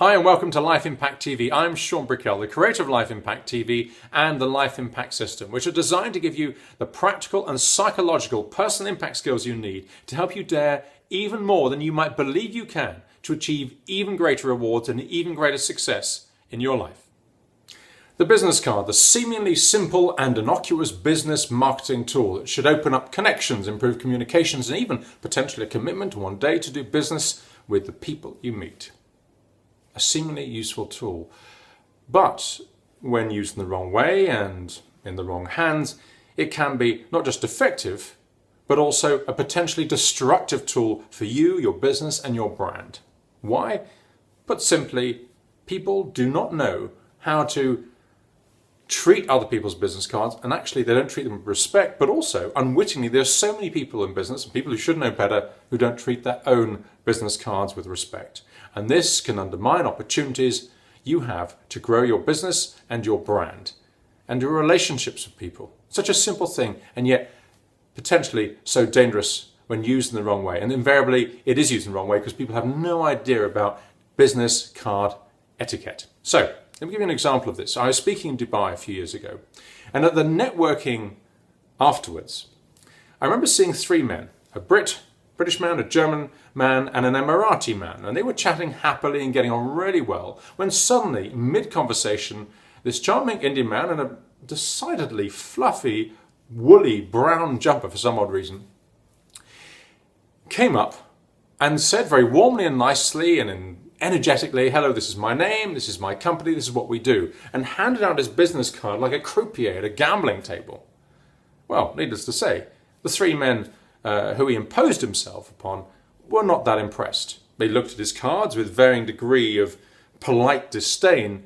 Hi and welcome to Life Impact TV. I'm Seán Brickell, the creator of Life Impact TV and the Life Impact System, which are designed to give you the practical and psychological personal impact skills you need to help you dare even more than you might believe you can to achieve even greater rewards and even greater success in your life. The business card, the seemingly simple and innocuous business marketing tool that should open up connections, improve communications, and even potentially a commitment one day to do business with the people you meet. A seemingly useful tool, but when used in the wrong way and in the wrong hands, it can be not just effective, but also a potentially destructive tool for you, your business, and your brand. Why? Put simply, people do not know how to treat other people's business cards, and actually they don't treat them with respect, but also unwittingly there's so many people in business, and people who should know better, who don't treat their own business cards with respect. And this can undermine opportunities you have to grow your business and your brand and your relationships with people. Such a simple thing, and yet potentially so dangerous when used in the wrong way. And invariably it is used in the wrong way because people have no idea about business card etiquette. So let me give you an example of this. I was speaking in Dubai a few years ago, and at the networking afterwards, I remember seeing three men, a British man, a German man, and an Emirati man. And they were chatting happily and getting on really well, when suddenly, mid-conversation, this charming Indian man in a decidedly fluffy, woolly brown jumper for some odd reason came up and said very warmly and nicely and energetically, "Hello, this is my name, this is my company, this is what we do," and handed out his business card like a croupier at a gambling table. Well, needless to say, the three men who he imposed himself upon were not that impressed. They looked at his cards with varying degree of polite disdain,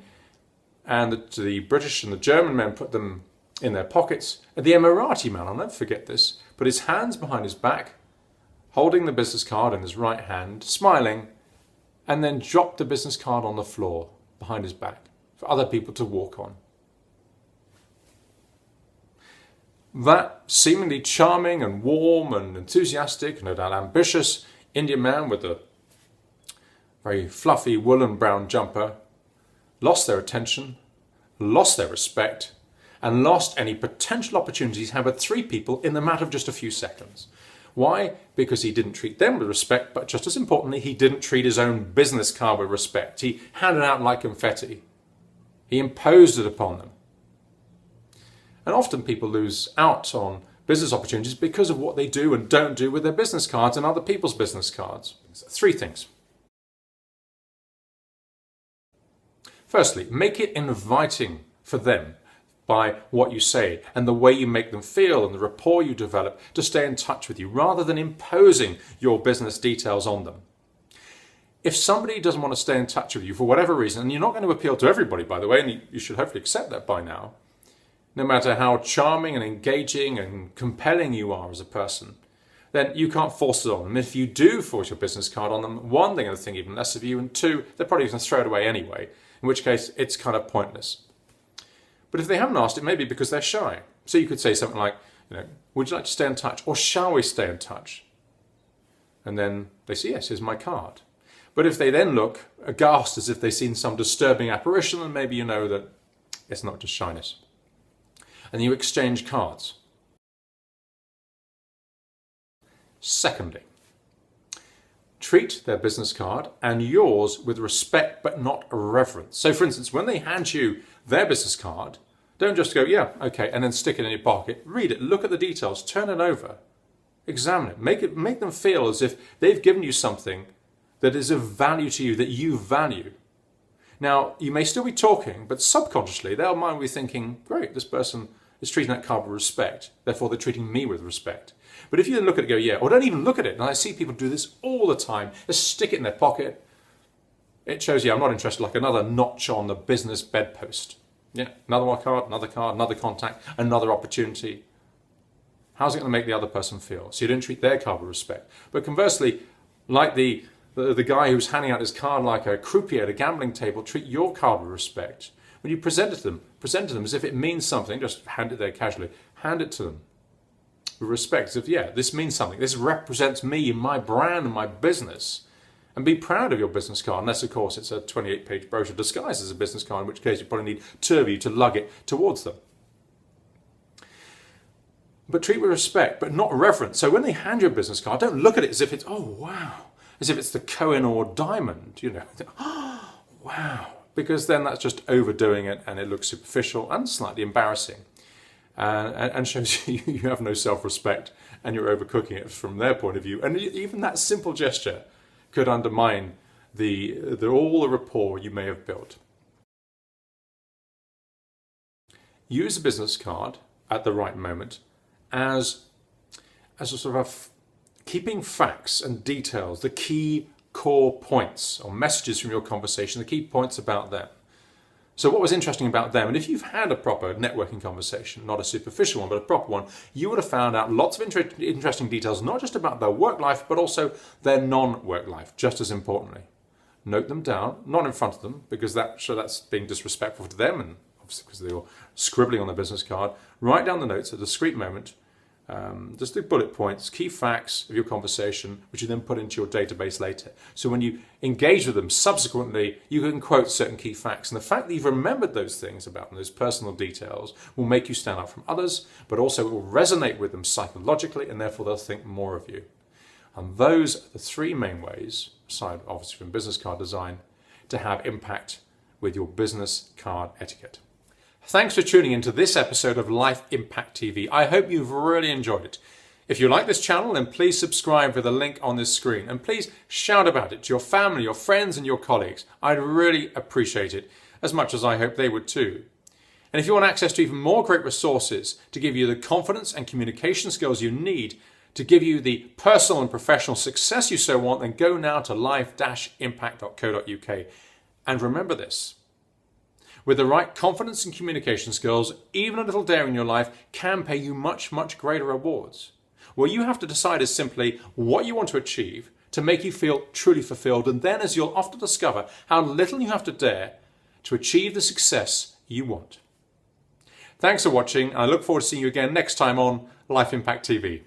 and the British and the German men put them in their pockets. And the Emirati man, I'll never forget this, put his hands behind his back, holding the business card in his right hand, smiling, and then dropped the business card on the floor behind his back for other people to walk on. That seemingly charming and warm and enthusiastic, no doubt ambitious Indian man with a very fluffy woolen brown jumper lost their attention, lost their respect, and lost any potential opportunities he had with three people in the matter of just a few seconds. Why? Because he didn't treat them with respect, but just as importantly, he didn't treat his own business card with respect. He handed out like confetti. He imposed it upon them. And often people lose out on business opportunities because of what they do and don't do with their business cards and other people's business cards. Three things. Firstly, make it inviting for them by what you say and the way you make them feel and the rapport you develop to stay in touch with you, rather than imposing your business details on them. If somebody doesn't want to stay in touch with you for whatever reason, and you're not going to appeal to everybody, by the way, and you should hopefully accept that by now, no matter how charming and engaging and compelling you are as a person, then you can't force it on them. If you do force your business card on them, one, they're going to think even less of you, and two, they're probably going to throw it away anyway, in which case it's kind of pointless. But if they haven't asked, it may be because they're shy. So you could say something like, would you like to stay in touch, or shall we stay in touch? And then they say, yes, here's my card. But if they then look aghast as if they've seen some disturbing apparition, then maybe you know that it's not just shyness. And you exchange cards. Secondly, treat their business card and yours with respect but not reverence. So for instance, when they hand you their business card, don't just go, yeah, okay, and then stick it in your pocket. Read it, look at the details, turn it over, examine it, make them feel as if they've given you something that is of value to you, that you value. Now, you may still be talking, but subconsciously, they might be thinking, great, this person is treating that card with respect, therefore they're treating me with respect. But if you then look at it and go, yeah, or don't even look at it, and I see people do this all the time, just stick it in their pocket, it shows you I'm not interested, like another notch on the business bedpost. Yeah, another card, another contact, another opportunity. How's it going to make the other person feel? So you don't treat their card with respect. But conversely, like the guy who's handing out his card like a croupier at a gambling table, treat your card with respect. When you present it to them as if it means something, just hand it there casually, hand it to them with respect, as if, yeah, this means something. This represents me and my brand and my business. And be proud of your business card, unless of course it's a 28-page brochure disguised as a business card, in which case you probably need two of you to lug it towards them. But treat with respect, but not reverence. So when they hand you a business card, don't look at it as if it's, oh wow, as if it's the Koh-i-Noor diamond, you know. Oh, wow. Because then that's just overdoing it and it looks superficial and slightly embarrassing. And shows you have no self-respect and you're overcooking it from their point of view. And even that simple gesture could undermine all the rapport you may have built. Use a business card at the right moment as a sort of keeping facts and details, the key core points or messages from your conversation, the key points about them. So what was interesting about them, and if you've had a proper networking conversation, not a superficial one, but a proper one, you would have found out lots of interesting details, not just about their work life, but also their non-work life, just as importantly. Note them down, not in front of them, because that's being disrespectful to them, and obviously because they're scribbling on the business card. Write down the notes at a discrete moment, just the bullet points, key facts of your conversation, which you then put into your database later. So when you engage with them subsequently, you can quote certain key facts. And the fact that you've remembered those things about them, those personal details, will make you stand out from others, but also it will resonate with them psychologically, and therefore they'll think more of you. And those are the three main ways, aside obviously from business card design, to have impact with your business card etiquette. Thanks for tuning into this episode of Life Impact TV. I hope you've really enjoyed it. If you like this channel, then please subscribe with the link on this screen. And please shout about it to your family, your friends, and your colleagues. I'd really appreciate it, as much as I hope they would too. And if you want access to even more great resources to give you the confidence and communication skills you need to give you the personal and professional success you so want, then go now to life-impact.co.uk. And remember this. With the right confidence and communication skills, even a little daring in your life can pay you much, much greater rewards. What you have to decide is simply what you want to achieve to make you feel truly fulfilled, and then, as you'll often discover, how little you have to dare to achieve the success you want. Thanks for watching, and I look forward to seeing you again next time on Life Impact TV.